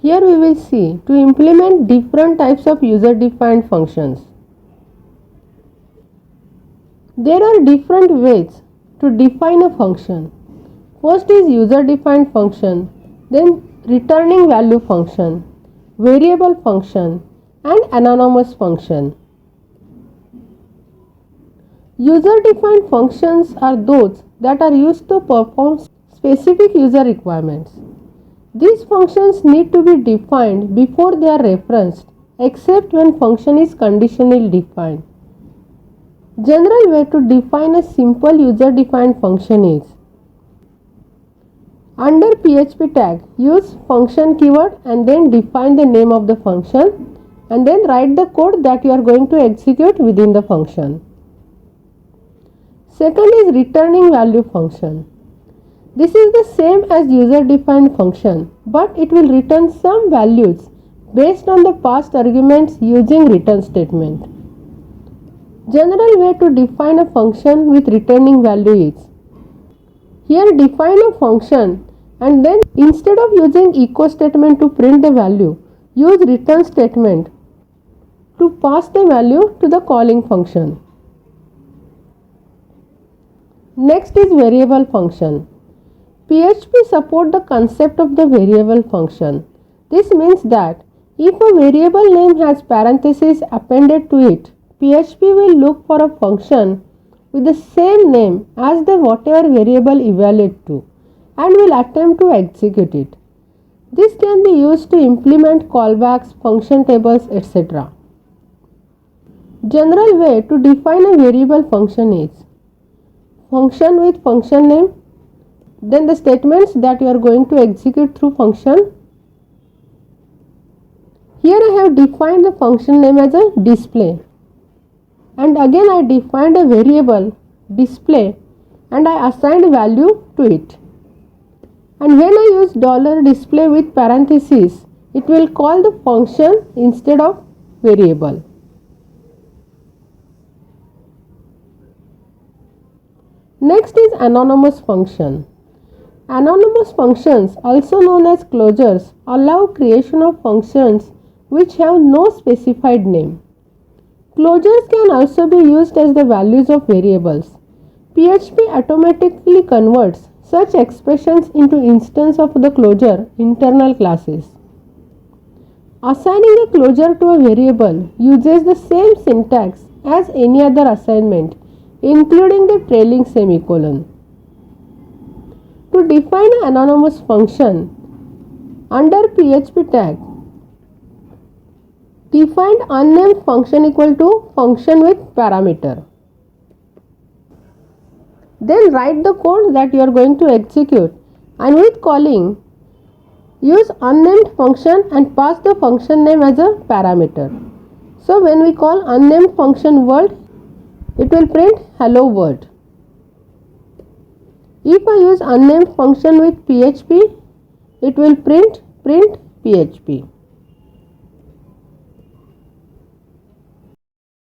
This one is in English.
Here we will see to implement different types of user-defined functions. There are different ways to define a function. First is user-defined function, then returning value function, variable function, and anonymous function. User-defined functions are those that are used to perform specific user requirements. These functions need to be defined before they are referenced, except when function is conditionally defined. General way to define a simple user-defined function is: under PHP tag, use function keyword and then define the name of the function, and then write the code that you are going to execute within the function. Second is returning value function. This is the same as user-defined function, but it will return some values based on the past arguments using return statement. General way to define a function with returning value is: here define a function and then instead of using echo statement to print the value, use return statement to pass the value to the calling function. Next is variable function. PHP supports the concept of the variable function. This means that if a variable name has parentheses appended to it, PHP will look for a function with the same name as the whatever variable evaluated to and will attempt to execute it. This can be used to implement callbacks, function tables, etc. General way to define a variable function is: function with function name, then the statements that you are going to execute through function. Here I have defined the function name as a display, and again I defined a variable display and I assigned value to it. And when I use $display with parentheses, it will call the function instead of variable. Next is anonymous function. Anonymous functions, also known as closures, allow creation of functions which have no specified name. Closures can also be used as the values of variables. PHP automatically converts such expressions into instance of the closure internal classes. Assigning a closure to a variable uses the same syntax as any other assignment, including the trailing semicolon. To define an anonymous function, under PHP tag, define unnamed function equal to function with parameter. Then write the code that you are going to execute, and with calling, use unnamed function and pass the function name as a parameter. So when we call unnamed function world, it will print hello world. If I use unnamed function with PHP, it will print PHP.